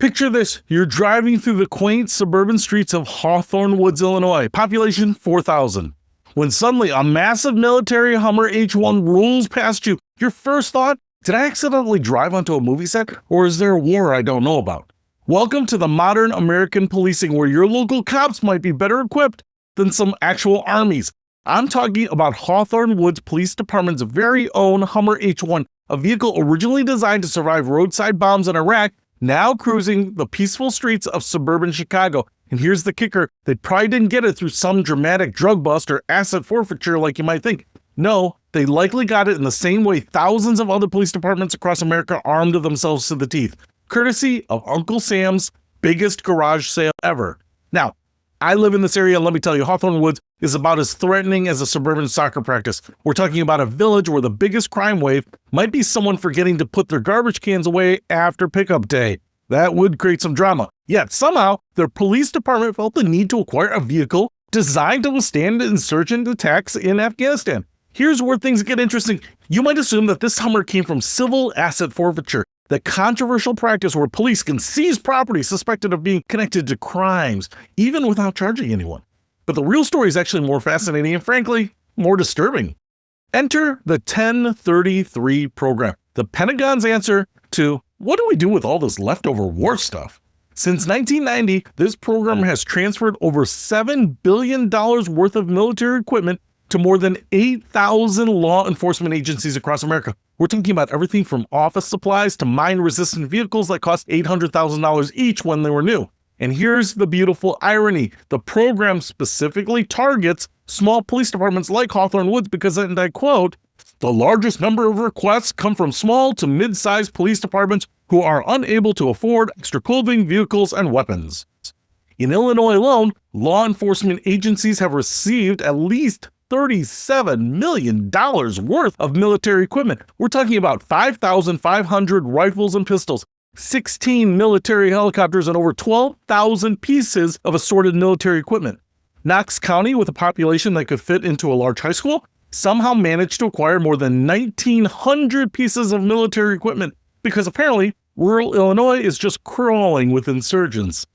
Picture this, you're driving through the quaint suburban streets of Hawthorn Woods, Illinois, population 4,000. When suddenly a massive military Hummer H1 rolls past you, your first thought, did I accidentally drive onto a movie set, or is there a war I don't know about? Welcome to the modern American policing where your local cops might be better equipped than some actual armies. I'm talking about Hawthorn Woods Police Department's very own Hummer H1, a vehicle originally designed to survive roadside bombs in Iraq, now cruising the peaceful streets of suburban Chicago. And here's the kicker, they probably didn't get it through some dramatic drug bust or asset forfeiture like you might think. No, they likely got it in the same way thousands of other police departments across America armed themselves to the teeth, courtesy of Uncle Sam's biggest garage sale ever. Now, I live in this area, and let me tell you, Hawthorn Woods is about as threatening as a suburban soccer practice. We're talking about a village where the biggest crime wave might be someone forgetting to put their garbage cans away after pickup day. That would create some drama. Yet somehow, their police department felt the need to acquire a vehicle designed to withstand insurgent attacks in Afghanistan. Here's where things get interesting. You might assume that this Hummer came from civil asset forfeiture, the controversial practice where police can seize property suspected of being connected to crimes, even without charging anyone. But the real story is actually more fascinating and, frankly, more disturbing. Enter the 1033 program, the Pentagon's answer to, what do we do with all this leftover war stuff? Since 1990, this program has transferred over $7 billion worth of military equipment to more than 8,000 law enforcement agencies across America. We're talking about everything from office supplies to mine-resistant vehicles that cost $800,000 each when they were new. And here's the beautiful irony. The program specifically targets small police departments like Hawthorn Woods because, and I quote, the largest number of requests come from small to mid-sized police departments who are unable to afford extra clothing, vehicles, and weapons. In Illinois alone, law enforcement agencies have received at least $37 million worth of military equipment. We're talking about 5,500 rifles and pistols, 16 military helicopters, and over 12,000 pieces of assorted military equipment. Knox County, with a population that could fit into a large high school, somehow managed to acquire more than 1,900 pieces of military equipment because apparently rural Illinois is just crawling with insurgents.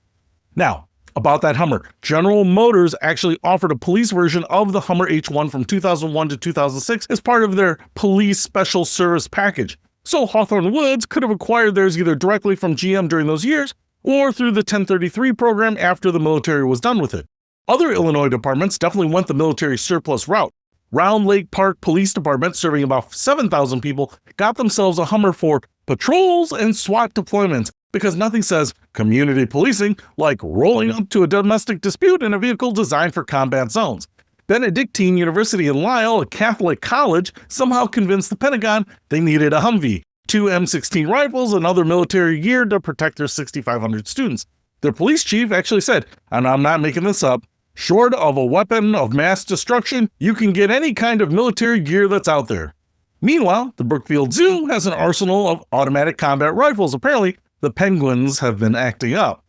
Now, about that Hummer, General Motors actually offered a police version of the Hummer H1 from 2001 to 2006 as part of their police special service package. So Hawthorn Woods could have acquired theirs either directly from GM during those years or through the 1033 program after the military was done with it. Other Illinois departments definitely went the military surplus route. Round Lake Park Police Department, serving about 7,000 people, got themselves a Hummer for patrols and SWAT deployments because nothing says community policing like rolling up to a domestic dispute in a vehicle designed for combat zones. Benedictine University in Lisle, a Catholic college, somehow convinced the Pentagon they needed a Humvee, 2 M16 rifles, and other military gear to protect their 6,500 students. Their police chief actually said, and I'm not making this up, short of a weapon of mass destruction, you can get any kind of military gear that's out there. Meanwhile, the Brookfield Zoo has an arsenal of automatic combat rifles. Apparently, the penguins have been acting up.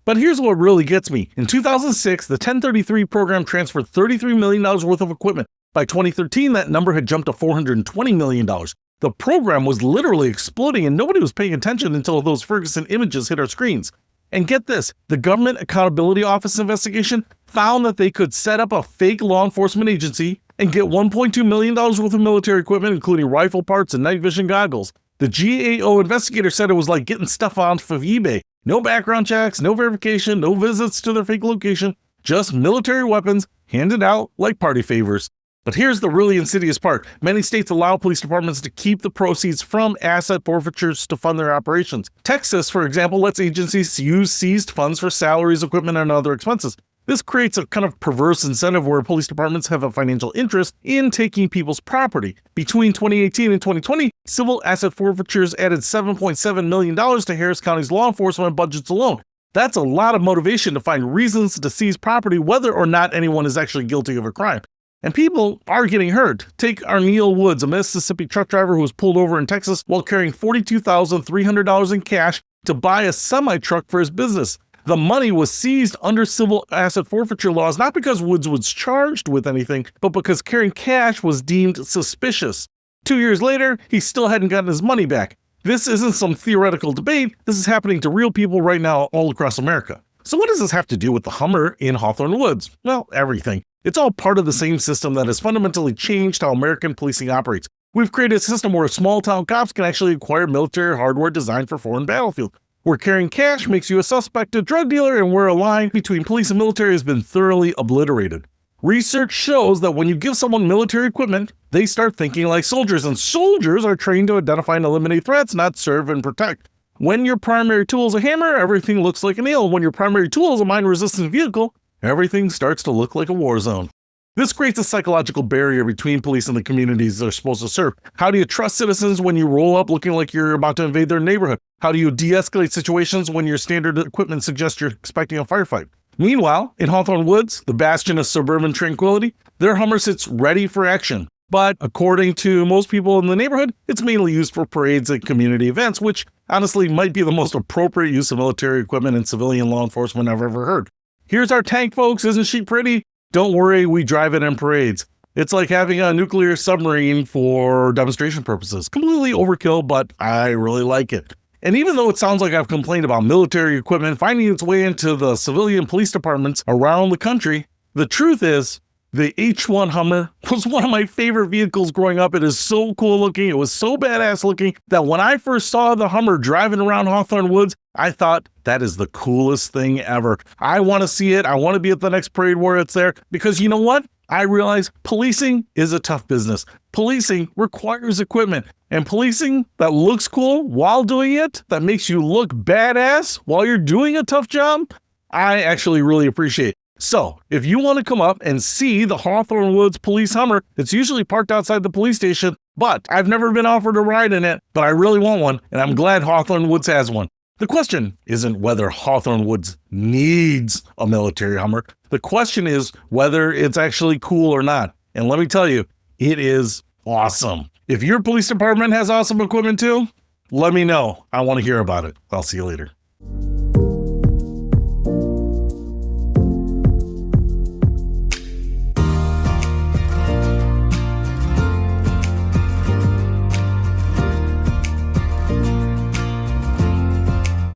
But here's what really gets me. In 2006, the 1033 program transferred $33 million worth of equipment. By 2013, that number had jumped to $420 million. The program was literally exploding and nobody was paying attention until those Ferguson images hit our screens. And get this, the Government Accountability Office investigation found that they could set up a fake law enforcement agency and get $1.2 million worth of military equipment, including rifle parts and night vision goggles. The GAO investigator said it was like getting stuff off of eBay. No background checks, no verification, no visits to their fake location, just military weapons handed out like party favors. But here's the really insidious part. Many states allow police departments to keep the proceeds from asset forfeitures to fund their operations. Texas, for example, lets agencies use seized funds for salaries, equipment, and other expenses. This creates a kind of perverse incentive where police departments have a financial interest in taking people's property. Between 2018 and 2020, civil asset forfeitures added $7.7 million to Harris County's law enforcement budgets alone. That's a lot of motivation to find reasons to seize property whether or not anyone is actually guilty of a crime. And people are getting hurt. Take Arneal Woods, a Mississippi truck driver who was pulled over in Texas while carrying $42,300 in cash to buy a semi-truck for his business. The money was seized under civil asset forfeiture laws, not because Woods was charged with anything, but because carrying cash was deemed suspicious. 2 years later, he still hadn't gotten his money back. This isn't some theoretical debate. This is happening to real people right now all across America. So what does this have to do with the Hummer in Hawthorn Woods? Well, everything. It's all part of the same system that has fundamentally changed how American policing operates. We've created a system where small-town cops can actually acquire military hardware designed for foreign battlefields, where carrying cash makes you a suspected drug dealer, and where a line between police and military has been thoroughly obliterated. Research shows that when you give someone military equipment, they start thinking like soldiers, and soldiers are trained to identify and eliminate threats, not serve and protect. When your primary tool is a hammer, everything looks like a nail. When your primary tool is a mine-resistant vehicle, everything starts to look like a war zone. This creates a psychological barrier between police and the communities they're supposed to serve. How do you trust citizens when you roll up looking like you're about to invade their neighborhood? How do you de-escalate situations when your standard equipment suggests you're expecting a firefight? Meanwhile, in Hawthorn Woods, the bastion of suburban tranquility, their Hummer sits ready for action. But according to most people in the neighborhood, it's mainly used for parades and community events, which honestly might be the most appropriate use of military equipment and civilian law enforcement I've ever heard. Here's our tank, folks. Isn't she pretty? Don't worry, we drive it in parades. It's like having a nuclear submarine for demonstration purposes. Completely overkill, but I really like it. And even though it sounds like I've complained about military equipment finding its way into the civilian police departments around the country, the truth is, the H1 Hummer was one of my favorite vehicles growing up. It is so cool looking. It was so badass looking that when I first saw the Hummer driving around Hawthorn Woods, I thought that is the coolest thing ever. I want to see it. I want to be at the next parade where it's there, because you know what? I realize policing is a tough business. Policing requires equipment, and policing that looks cool while doing it, that makes you look badass while you're doing a tough job, I actually really appreciate. So, if you want to come up and see the Hawthorn Woods police Hummer, it's usually parked outside the police station, but I've never been offered a ride in it, but I really want one, and I'm glad Hawthorn Woods has one. The question isn't whether Hawthorn Woods needs a military Hummer. The question is whether it's actually cool or not. And let me tell you, it is awesome. If your police department has awesome equipment too, let me know. I want to hear about it. I'll see you later.